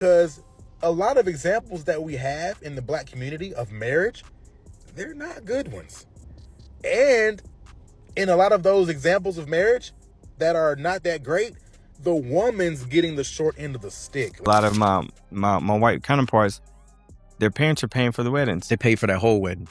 Because a lot of examples that we have in the black community of marriage, they're not good ones. And in a lot of those examples of marriage that are not that great, the woman's getting the short end of the stick. A lot of my white counterparts, their parents are paying for the weddings. They pay for that whole wedding.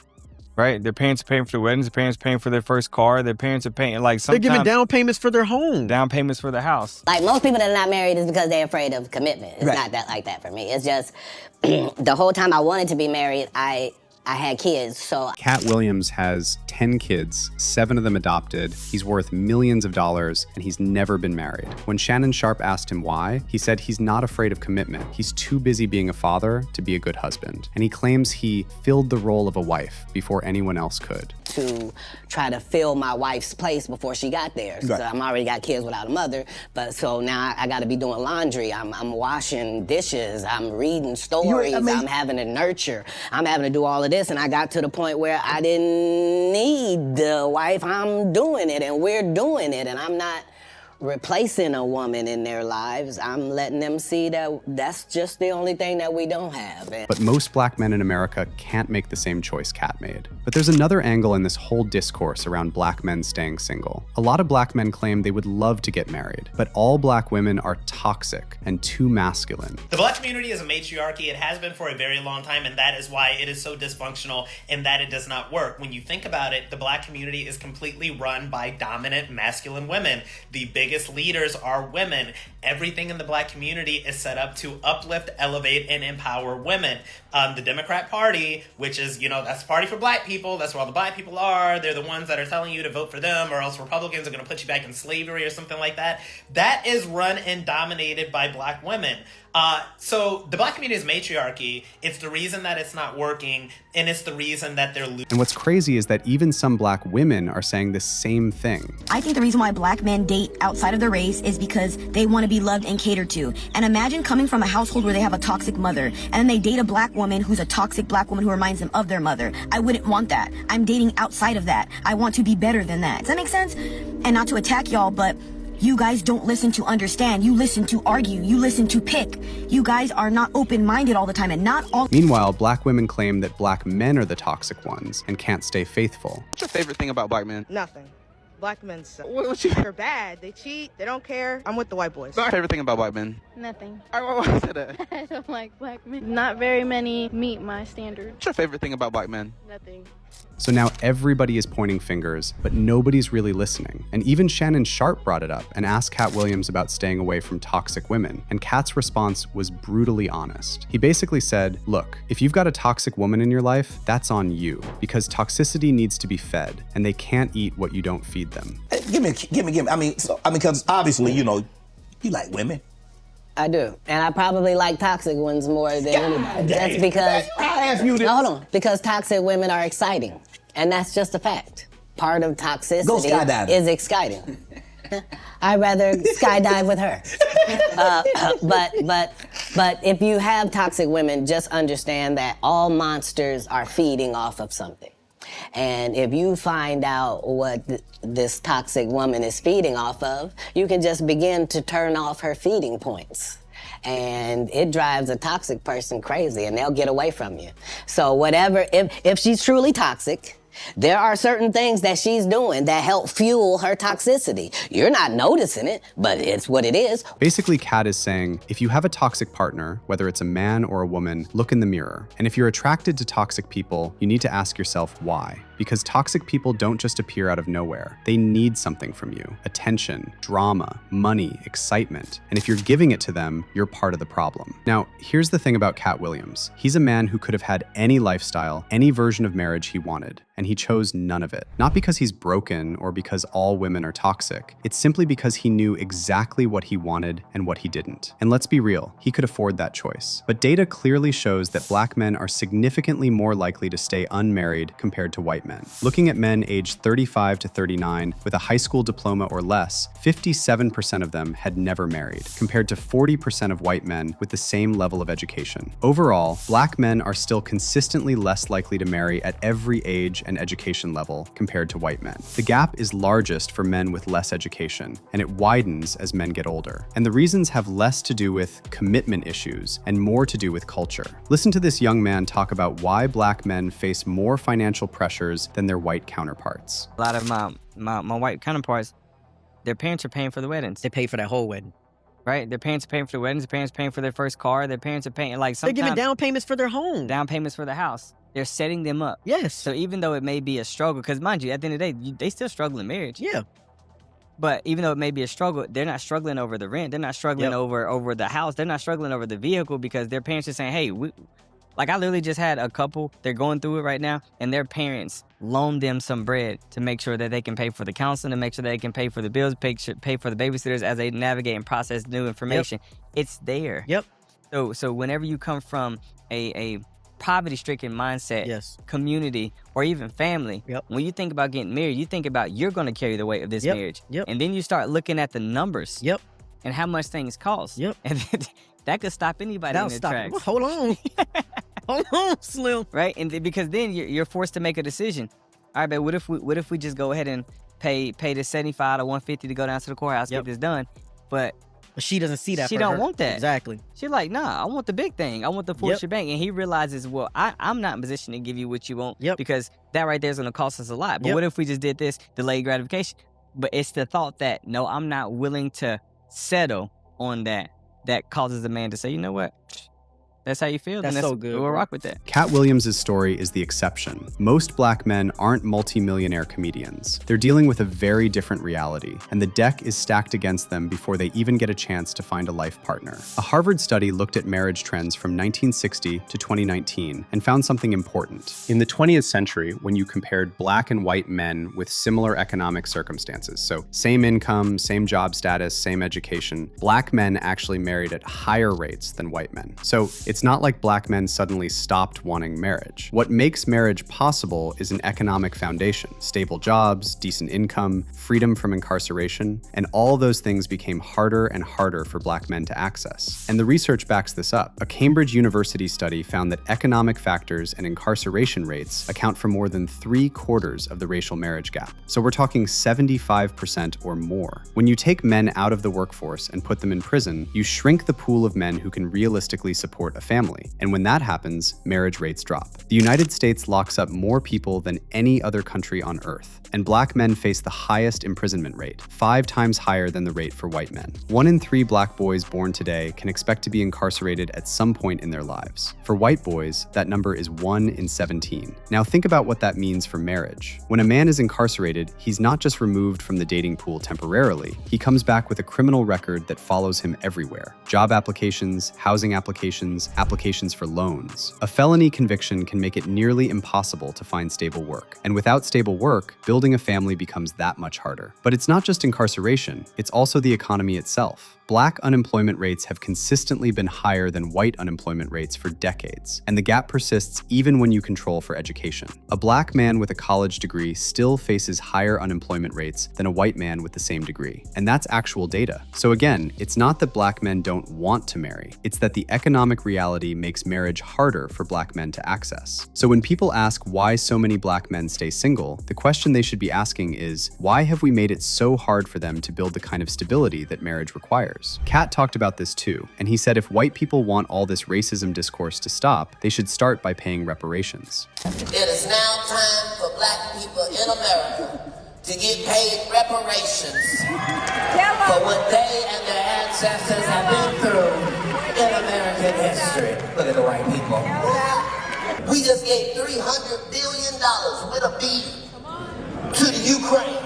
Right? Their parents are paying for the weddings. Their parents are paying for their first car. Their parents are paying, like, They're sometimes giving down payments for their home. down payments for the house. Like, most people that are not married is because they're afraid of commitment. It's not that like that for me. It's just the whole time I wanted to be married, I had kids, so. Katt Williams has 10 kids, 7 of them adopted. He's worth millions of dollars, and he's never been married. When Shannon Sharpe asked him why, he said he's not afraid of commitment. He's too busy being a father to be a good husband. And he claims he filled the role of a wife before anyone else could. To try to fill my wife's place before she got there. Right. So I'm already got kids without a mother, but so now I got to be doing laundry. I'm washing dishes. I'm reading stories. I'm having to nurture. I'm having to do all of this, and I got to the point where I didn't need the wife. I'm doing it, and we're doing it, and I'm not replacing a woman in their lives. I'm letting them see that that's just the only thing that we don't have. But most black men in America can't make the same choice Katt made. But there's another angle in this whole discourse around black men staying single. A lot of black men claim they would love to get married, but all black women are toxic and too masculine. The black community is a matriarchy. It has been for a very long time, and that is why it is so dysfunctional and that it does not work. When you think about it, the black community is completely run by dominant masculine women. The biggest leaders are women. Everything in the black community is set up to uplift, elevate, and empower women. The Democrat Party, which is, that's the party for black people. That's where all the black people are. They're the ones that are telling you to vote for them, or else Republicans are going to put you back in slavery or something like that. That is run and dominated by black women. So the black community is matriarchy. It's the reason that it's not working, and it's the reason that they're losing. And what's crazy is that even some black women are saying the same thing. I think the reason why black men date outside of their race is because they want to be loved and catered to. And imagine coming from a household where they have a toxic mother, and then they date a black woman who's a toxic black woman who reminds them of their mother. I wouldn't want that. I'm dating outside of that. I want to be better than that. Does that make sense? And not to attack y'all, but you guys don't listen to understand. You listen to argue. You listen to pick. You guys are not open-minded all the time, and not all. Meanwhile, black women claim that black men are the toxic ones and can't stay faithful. What's your favorite thing about black men? Nothing. Black men suck. They're bad. They cheat. They don't care. I'm with the white boys. What's your favorite thing about black men? Nothing. Why is that? I don't like black men. Not very many meet my standard. What's your favorite thing about black men? Nothing. So now everybody is pointing fingers, but nobody's really listening. And even Shannon Sharpe brought it up and asked Katt Williams about staying away from toxic women. And Katt's response was brutally honest. He basically said, look, if you've got a toxic woman in your life, that's on you, because toxicity needs to be fed, and they can't eat what you don't feed them. Give me. I mean, because obviously, you like women. I do. And I probably like toxic ones more than anybody. That's because, I asked you this. hold on, because toxic women are exciting. And that's just a fact. Part of toxicity Go skydiving. is exciting. I'd rather skydive with her. But if you have toxic women, just understand that all monsters are feeding off of something. And if you find out what this toxic woman is feeding off of, you can just begin to turn off her feeding points. And it drives a toxic person crazy, and they'll get away from you. So whatever, if she's truly toxic, there are certain things that she's doing that help fuel her toxicity. You're not noticing it, but it's what it is. Basically, Katt is saying, if you have a toxic partner, whether it's a man or a woman, look in the mirror. And if you're attracted to toxic people, you need to ask yourself why. Because toxic people don't just appear out of nowhere. They need something from you: attention, drama, money, excitement. And if you're giving it to them, you're part of the problem. Now, here's the thing about Katt Williams. He's a man who could have had any lifestyle, any version of marriage he wanted, and he chose none of it. Not because he's broken or because all women are toxic. It's simply because he knew exactly what he wanted and what he didn't. And let's be real, he could afford that choice. But data clearly shows that black men are significantly more likely to stay unmarried compared to white men. men. Looking at men aged 35 to 39 with a high school diploma or less, 57% of them had never married, compared to 40% of white men with the same level of education. Overall, black men are still consistently less likely to marry at every age and education level compared to white men. The gap is largest for men with less education, and it widens as men get older. And the reasons have less to do with commitment issues and more to do with culture. Listen to this young man talk about why black men face more financial pressures than their white counterparts. A lot of my white counterparts, their parents are paying for the weddings. They pay for that whole wedding. Right? Their parents are paying for the weddings. Their parents are paying for their first car. Their parents are paying, like, They're giving down payments for their home. Down payments for the house. They're setting them up. Yes. So even though it may be a struggle, because mind you, at the end of the day, they still struggle in marriage. Yeah. But even though it may be a struggle, they're not struggling over the rent. They're not struggling over the house. They're not struggling over the vehicle because their parents are saying, hey, like I literally just had a couple, they're going through it right now, and their parents loaned them some bread to make sure that they can pay for the counseling, to make sure that they can pay for the bills, pay for the babysitters as they navigate and process new information. It's there. Yep. So whenever you come from a poverty-stricken mindset, community, or even family, when you think about getting married, you think about you're going to carry the weight of this marriage. And then you start looking at the numbers and how much things cost. And that could stop anybody in their tracks. Hold on. Hold on, Slim. Right? And because then you're forced to make a decision. All right, but what if we just go ahead and pay the $75 to $150 to go down to the courthouse, get this done? But she doesn't see that. She don't want that. Exactly. She's like, nah, I want the big thing. I want the full shebang. And he realizes, well, I'm not in position to give you what you want because that right there is going to cost us a lot. But what if we just did this, delayed gratification? But it's the thought that, no, I'm not willing to settle on that causes a man to say, you know what? That's how you feel? That's so good. We'll rock with that. Katt Williams' story is the exception. Most black men aren't multimillionaire comedians. They're dealing with a very different reality, and the deck is stacked against them before they even get a chance to find a life partner. A Harvard study looked at marriage trends from 1960 to 2019 and found something important. In the 20th century, when you compared black and white men with similar economic circumstances, so same income, same job status, same education, black men actually married at higher rates than white men. So it's not like black men suddenly stopped wanting marriage. What makes marriage possible is an economic foundation, stable jobs, decent income, freedom from incarceration, and all those things became harder and harder for black men to access. And the research backs this up. A Cambridge University study found that economic factors and incarceration rates account for more than 3/4 of the racial marriage gap. So we're talking 75% or more. When you take men out of the workforce and put them in prison, you shrink the pool of men who can realistically support a family. And when that happens, marriage rates drop. The United States locks up more people than any other country on earth. And black men face the highest imprisonment rate, 5 times higher than the rate for white men. 1 in 3 black boys born today can expect to be incarcerated at some point in their lives. For white boys, that number is 1 in 17. Now think about what that means for marriage. When a man is incarcerated, he's not just removed from the dating pool temporarily. He comes back with a criminal record that follows him everywhere. Job applications, housing applications, applications for loans. A felony conviction can make it nearly impossible to find stable work. And without stable work, building a family becomes that much harder. But it's not just incarceration, it's also the economy itself. Black unemployment rates have consistently been higher than white unemployment rates for decades, and the gap persists even when you control for education. A black man with a college degree still faces higher unemployment rates than a white man with the same degree, and that's actual data. So again, it's not that black men don't want to marry, it's that the economic reality makes marriage harder for black men to access. So when people ask why so many black men stay single, the question they should be asking is, why have we made it so hard for them to build the kind of stability that marriage requires? Katt talked about this too, and he said if white people want all this racism discourse to stop, they should start by paying reparations. It is now time for black people in America to get paid reparations for what they and their ancestors have been through in American history. Look at the white people. We just gave $300 billion with a B to the Ukraine.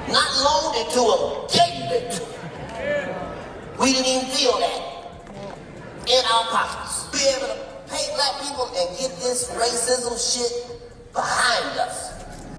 Not loaned it to them, gave it to them. We didn't even feel that in our pockets. Be able to pay black people and get this racism shit behind us.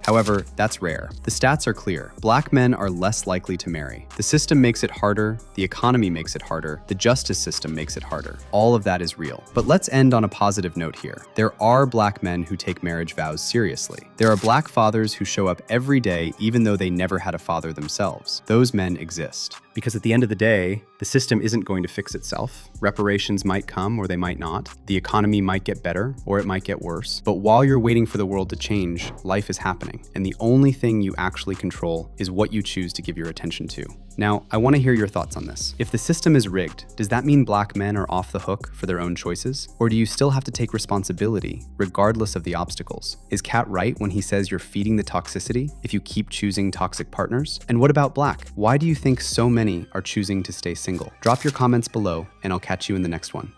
However, that's rare. The stats are clear. Black men are less likely to marry. The system makes it harder, the economy makes it harder, the justice system makes it harder. All of that is real. But let's end on a positive note here. There are black men who take marriage vows seriously. There are black fathers who show up every day even though they never had a father themselves. Those men exist. Because at the end of the day, the system isn't going to fix itself. Reparations might come or they might not. The economy might get better or it might get worse. But while you're waiting for the world to change, life is happening. And the only thing you actually control is what you choose to give your attention to. Now, I want to hear your thoughts on this. If the system is rigged, does that mean black men are off the hook for their own choices? Or do you still have to take responsibility, regardless of the obstacles? Is Katt right when he says you're feeding the toxicity if you keep choosing toxic partners? And what about black? Why do you think so many are choosing to stay single? Drop your comments below, and I'll catch you in the next one.